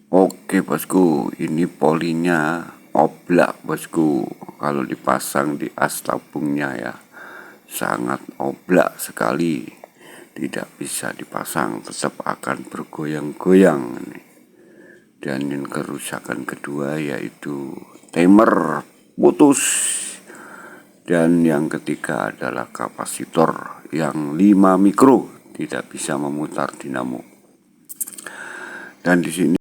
Oke bosku, ini polinya oblak bosku. Kalau dipasang di as tabungnya ya, sangat oblak sekali. Tidak bisa dipasang, tetap akan bergoyang-goyang. Dan yang kerusakan kedua yaitu timer putus. Dan yang ketiga adalah kapasitor yang 5 mikro, tidak bisa memutar dinamo. Dan di sini